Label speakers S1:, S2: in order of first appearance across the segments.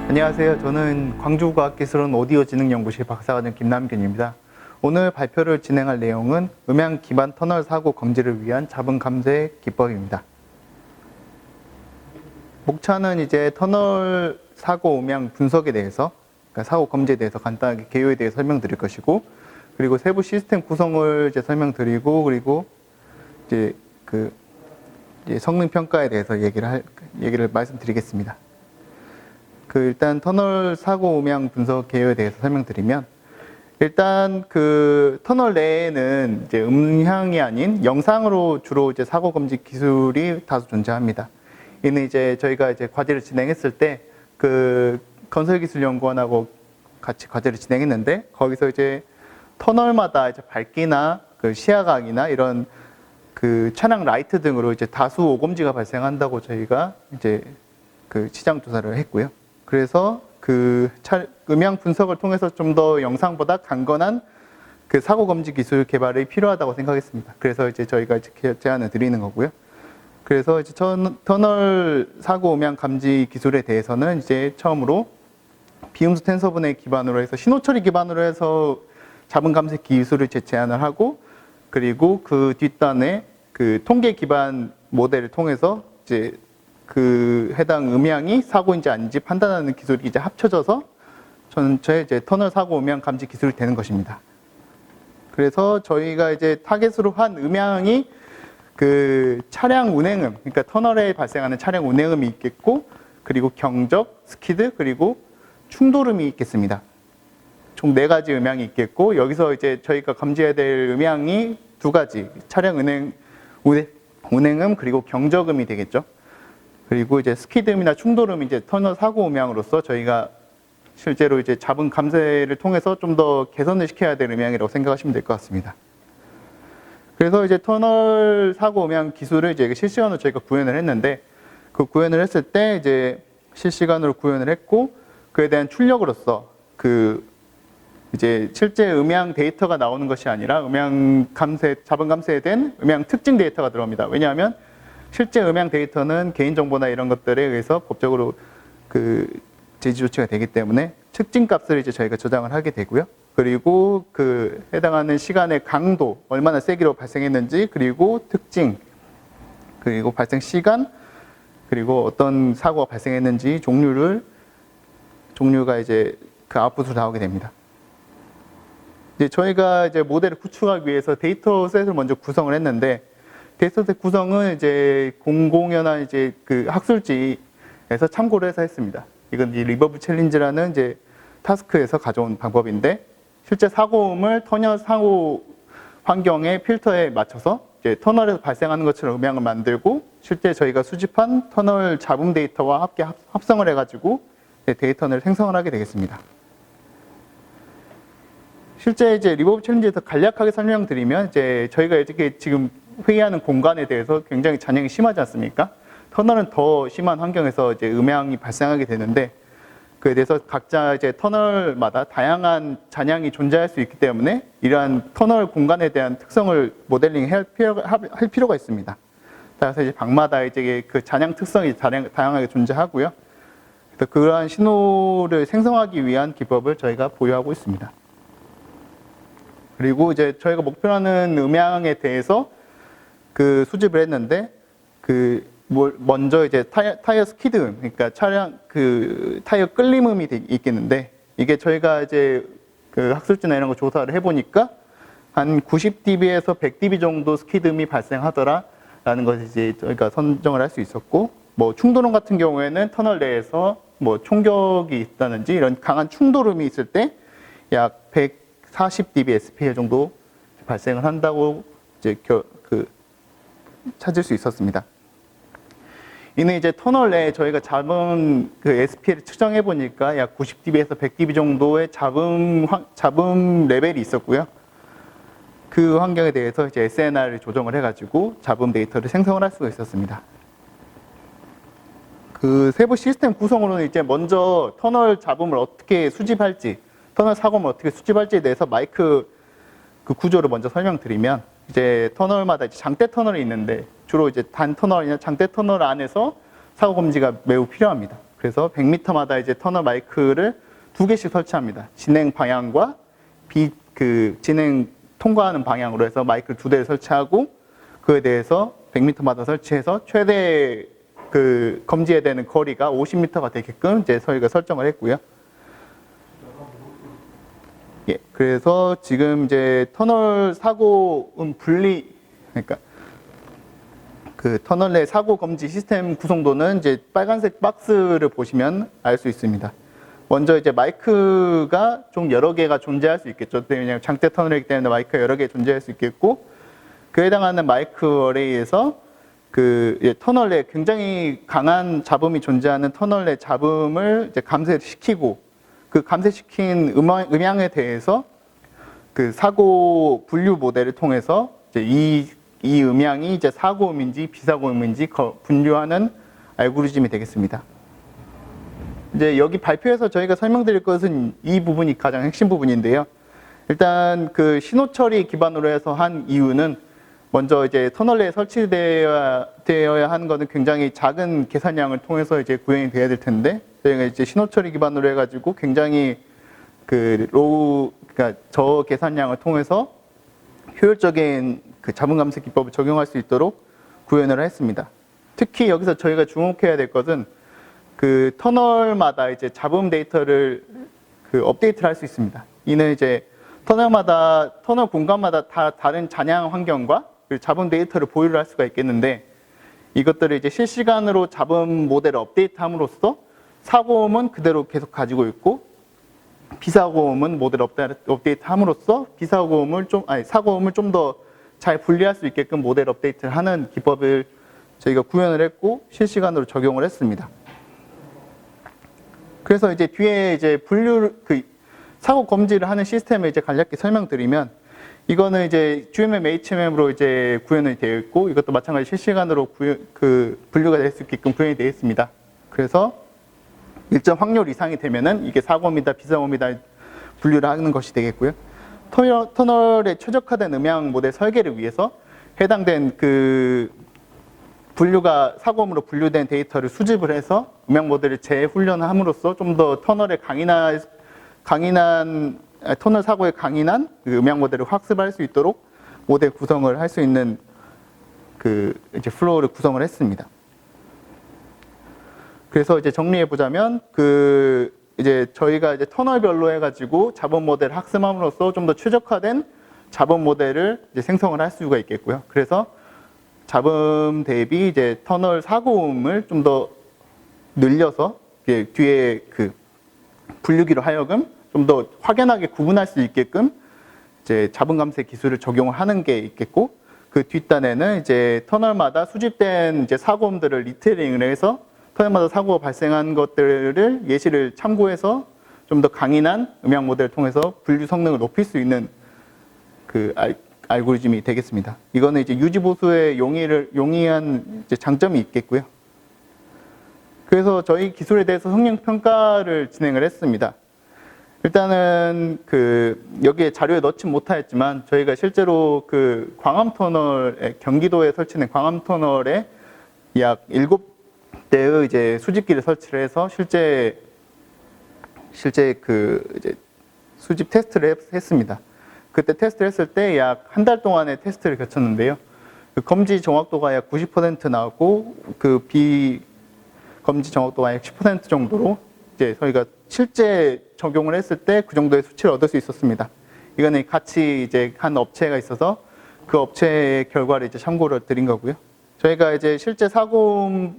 S1: 안녕하세요. 저는 광주과학기술원 오디오지능연구실 박사과정 김남균입니다. 오늘 발표를 진행할 내용은 음향 기반 터널 사고 검지를 위한 자분 감쇄 기법입니다. 목차는 이제 터널 사고 음향 분석에 대해서, 그러니까 사고 검지에 대해서 간단하게 개요에 대해 설명드릴 것이고, 그리고 세부 시스템 구성을 이제 설명드리고, 그리고 이제 성능 평가에 대해서 얘기를 말씀드리겠습니다. 일단 터널 사고 음향 분석 개요에 대해서 설명드리면, 일단 터널 내에는 이제 음향이 아닌 영상으로 주로 이제 사고 검지 기술이 다수 존재합니다. 이는 이제 저희가 이제 과제를 진행했을 때 건설기술연구원하고 같이 과제를 진행했는데, 거기서 이제 터널마다 이제 밝기나 시야각이나 이런 차량 라이트 등으로 이제 다수 오검지가 발생한다고 저희가 이제 시장 조사를 했고요. 그래서 음향 분석을 통해서 좀 더 영상보다 강건한 사고 검지 기술 개발이 필요하다고 생각했습니다. 그래서 이제 저희가 이제 제안을 드리는 거고요. 그래서 이제 터널 사고 음향 감지 기술에 대해서는 이제 처음으로 비음수 텐서분해 기반으로 해서 신호 처리 기반으로 해서 자분 감쇄 기술을 제안을 하고, 그리고 그 뒷단에 통계 기반 모델을 통해서 이제 해당 음향이 사고인지 아닌지 판단하는 기술이 이제 합쳐져서 전체 이제 터널 사고 음향 감지 기술이 되는 것입니다. 그래서 저희가 이제 타겟으로 한 음향이 차량 운행음, 그러니까 터널에 발생하는 차량 운행음이 있겠고, 그리고 경적, 스키드, 그리고 충돌음이 있겠습니다. 총 4가지 음향이 있겠고, 여기서 이제 저희가 감지해야 될 음향이 2가지, 차량 운행음, 그리고 경적음이 되겠죠. 그리고 이제 스키드음이나 충돌음이 이제 터널 사고 음향으로서 저희가 실제로 이제 자분 감쇄를 통해서 좀 더 개선을 시켜야 될 음향이라고 생각하시면 될 것 같습니다. 그래서 이제 터널 사고 음향 기술을 이제 실시간으로 저희가 구현을 했는데, 구현을 했을 때 이제 실시간으로 구현을 했고, 그에 대한 출력으로서 이제 실제 음향 데이터가 나오는 것이 아니라 자분 감쇄된 음향 특징 데이터가 들어옵니다. 왜냐하면 실제 음향 데이터는 개인정보나 이런 것들에 의해서 법적으로 제지 조치가 되기 때문에 특징 값을 이제 저희가 저장을 하게 되고요. 그리고 해당하는 시간의 강도, 얼마나 세기로 발생했는지, 그리고 특징, 그리고 발생 시간, 그리고 어떤 사고가 발생했는지 종류가 이제 아웃풋으로 나오게 됩니다. 이제 저희가 이제 모델을 구축하기 위해서 데이터셋을 먼저 구성을 했는데, 데이터셋 구성은 이제 공공연한 이제 학술지에서 참고를 해서 했습니다. 이건 이 리버브 챌린지라는 이제 타스크에서 가져온 방법인데, 실제 사고음을 터널 사고 환경의 필터에 맞춰서 이제 터널에서 발생하는 것처럼 음향을 만들고, 실제 저희가 수집한 터널 잡음 데이터와 함께 합성을 해가지고 데이터를 생성을 하게 되겠습니다. 실제 이제 리버브 챌린지에서 간략하게 설명드리면, 이제 저희가 이렇게 지금 회의하는 공간에 대해서 굉장히 잔향이 심하지 않습니까? 터널은 더 심한 환경에서 이제 음향이 발생하게 되는데, 그에 대해서 각자 이제 터널마다 다양한 잔향이 존재할 수 있기 때문에 이러한 터널 공간에 대한 특성을 모델링 할 필요가 있습니다. 따라서 이제 방마다 이제 잔향 특성이 다양하게 존재하고요. 그래서 그러한 신호를 생성하기 위한 기법을 저희가 보유하고 있습니다. 그리고 이제 저희가 목표로 하는 음향에 대해서 수집을 했는데, 먼저 이제 타이어 스키드음, 그러니까 차량 타이어 끌림음이 있겠는데, 이게 저희가 이제 학술지나 이런 거 조사를 해보니까 한 90dB에서 100dB 정도 스키드음이 발생하더라라는 것을 이제 저희가 선정을 할 수 있었고, 충돌음 같은 경우에는 터널 내에서 총격이 있다든지 이런 강한 충돌음이 있을 때 약 140dB SPL 정도 발생을 한다고 이제 찾을 수 있었습니다. 이는 이제 터널 내에 저희가 잡은 SPL을 측정해 보니까 약 90dB에서 100dB 정도의 잡음 레벨이 있었고요. 그 환경에 대해서 이제 SNR을 조정을 해가지고 잡음 데이터를 생성을 할 수가 있었습니다. 세부 시스템 구성으로는 이제 먼저 터널 잡음을 어떻게 수집할지, 터널 사고음을 어떻게 수집할지에 대해서 마이크 구조를 먼저 설명드리면, 이제 터널마다 이제 장대 터널이 있는데, 주로 이제 단 터널이나 장대 터널 안에서 사고 검지가 매우 필요합니다. 그래서 100m마다 이제 터널 마이크를 2개씩 설치합니다. 진행 방향과 진행 통과하는 방향으로 해서 마이크를 2대를 설치하고, 그에 대해서 100m마다 설치해서 최대 검지해야 되는 거리가 50m가 되게끔 이제 저희가 설정을 했고요. 예, 그래서 지금 이제 터널 사고 분리, 그러니까 터널 내 사고 검지 시스템 구성도는 이제 빨간색 박스를 보시면 알 수 있습니다. 먼저 이제 마이크가 좀 여러 개가 존재할 수 있겠죠. 왜냐하면 장대 터널이기 때문에 마이크가 여러 개 존재할 수 있겠고, 그에 해당하는 마이크 어레이에서 터널 내 굉장히 강한 잡음이 존재하는 터널 내 잡음을 이제 감쇄시키고, 그 감쇄시킨 음향에 대해서 사고 분류 모델을 통해서 이제 이 음향이 이제 사고음인지 비사고음인지 분류하는 알고리즘이 되겠습니다. 이제 여기 발표에서 저희가 설명드릴 것은 이 부분이 가장 핵심 부분인데요. 일단 신호 처리 기반으로 해서 한 이유는, 먼저 이제 터널 내에 설치되어야 하는 것은 굉장히 작은 계산량을 통해서 이제 구현이 돼야 될 텐데, 저희가 이제 신호 처리 기반으로 해가지고 굉장히 그러니까 저 계산량을 통해서 효율적인 잡음 감쇄 기법을 적용할 수 있도록 구현을 했습니다. 특히 여기서 저희가 주목해야 될 것은 터널마다 이제 잡음 데이터를 업데이트를 할 수 있습니다. 이는 이제 터널 공간마다 다 다른 잔향 환경과 잡음 데이터를 보유를 할 수가 있겠는데, 이것들을 이제 실시간으로 잡음 모델을 업데이트함으로써 사고음은 그대로 계속 가지고 있고, 비사고음은 모델 업데이트함으로써 사고음을 좀 더 잘 분리할 수 있게끔 모델 업데이트를 하는 기법을 저희가 구현을 했고 실시간으로 적용을 했습니다. 그래서 이제 뒤에 이제 사고 검지를 하는 시스템을 이제 간략히 설명드리면, 이거는 이제 GMM, HMM으로 이제 구현이 되어 있고, 이것도 마찬가지 실시간으로 분류가 될 수 있게끔 구현이 되어 있습니다. 그래서 일정 확률 이상이 되면은 이게 사고음이다, 비사고음이다 분류를 하는 것이 되겠고요. 터널에 최적화된 음향 모델 설계를 위해서 해당된 사고음으로 분류된 데이터를 수집을 해서 음향 모델을 재훈련함으로써 좀 더 터널 사고에 강인한 음향 모델을 학습할 수 있도록 모델 구성을 할 수 있는 이제 플로우를 구성을 했습니다. 그래서 이제 정리해 보자면 이제 저희가 이제 터널별로 해가지고 잡음 모델을 학습함으로써 좀 더 최적화된 잡음 모델을 이제 생성을 할 수가 있겠고요. 그래서 잡음 대비 이제 터널 사고음을 좀 더 늘려서 뒤에 분류기로 하여금 좀 더 확연하게 구분할 수 있게끔 이제 잡음 감쇄 기술을 적용을 하는 게 있겠고, 그 뒷단에는 이제 터널마다 수집된 이제 사고음들을 리테이링을 해서 터널마다 사고가 발생한 것들을 예시를 참고해서 좀 더 강인한 음향 모델을 통해서 분류 성능을 높일 수 있는 알고리즘이 되겠습니다. 이거는 이제 유지 보수에 용이한 이제 장점이 있겠고요. 그래서 저희 기술에 대해서 성능 평가를 진행을 했습니다. 일단은 여기에 자료에 넣지 못하였지만, 저희가 실제로 광암 터널에, 경기도에 설치된 광암 터널에 약 7대의 이제 수집기를 설치를 해서 실제 이제 수집 테스트를 했습니다. 그때 테스트를 했을 때 약 한 달 동안의 테스트를 거쳤는데요. 검지 정확도가 약 90% 나오고 비검지 정확도가 약 10% 정도로 이제 저희가 실제 적용을 했을 때 그 정도의 수치를 얻을 수 있었습니다. 이거는 같이 이제 한 업체가 있어서 그 업체의 결과를 이제 참고를 드린 거고요. 저희가 이제 실제 사고는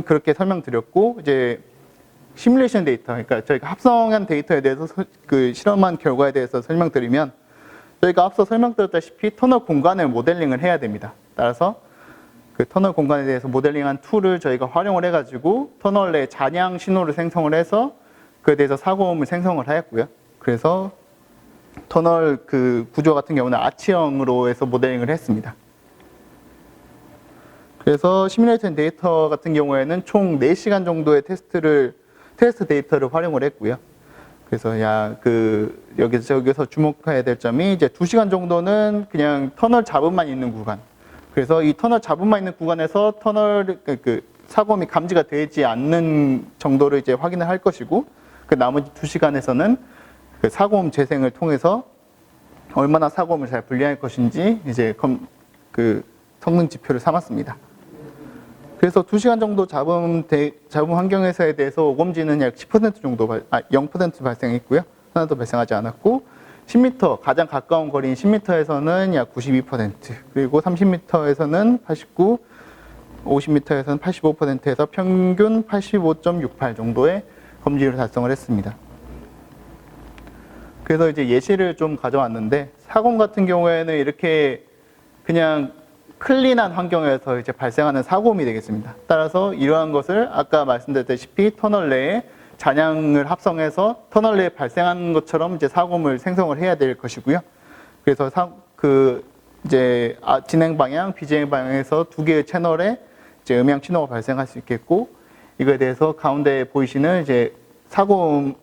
S1: 그렇게 설명드렸고, 이제 시뮬레이션 데이터, 그러니까 저희가 합성한 데이터에 대해서 실험한 결과에 대해서 설명드리면, 저희가 앞서 설명드렸다시피 터널 공간을 모델링을 해야 됩니다. 따라서 터널 공간에 대해서 모델링한 툴을 저희가 활용을 해가지고 터널 내 잔향 신호를 생성을 해서 그에 대해서 사고음을 생성을 하였고요. 그래서 터널 구조 같은 경우는 아치형으로 해서 모델링을 했습니다. 그래서 시뮬레이션 데이터 같은 경우에는 총 4시간 정도의 테스트 데이터를 활용을 했고요. 그래서 여기서 주목해야 될 점이, 이제 2시간 정도는 그냥 터널 잡음만 있는 구간. 그래서 이 터널 잡음만 있는 구간에서 사고음이 감지가 되지 않는 정도를 이제 확인을 할 것이고, 그 나머지 2시간에서는 그 사고음 재생을 통해서 얼마나 사고음을 잘 분리할 것인지 이제 그 성능 지표를 삼았습니다. 그래서 2시간 정도 잡음 환경에서에 대해서 오검지는 약 10% 정도, 0% 발생했고요. 하나도 발생하지 않았고, 10m, 가장 가까운 거리인 10m에서는 약 92%, 그리고 30m에서는 89, 50m에서는 85%에서 평균 85.68 정도의 검지를 달성을 했습니다. 그래서 이제 예시를 좀 가져왔는데, 사고음 같은 경우에는 이렇게 그냥 클린한 환경에서 이제 발생하는 사고음이 되겠습니다. 따라서 이러한 것을 아까 말씀드렸다시피 터널 내에 잔향을 합성해서 터널 내에 발생하는 것처럼 이제 사고음을 생성을 해야 될 것이고요. 그래서 이제 진행 방향, 비진행 방향에서 두 개의 채널에 이제 음향 신호가 발생할 수 있겠고, 이거에 대해서 가운데 보이시는 이제 사고음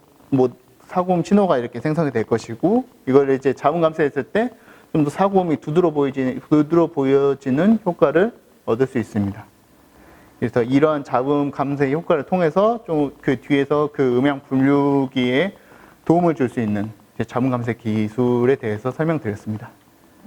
S1: 신호가 이렇게 생성이 될 것이고, 이걸 이제 자음 감쇄했을 때 좀 더 사고음이 두드러 보여지는 효과를 얻을 수 있습니다. 그래서 이러한 자음 감쇄 효과를 통해서 좀 그 뒤에서 그 음향 분류기에 도움을 줄 수 있는 자음 감쇄 기술에 대해서 설명드렸습니다.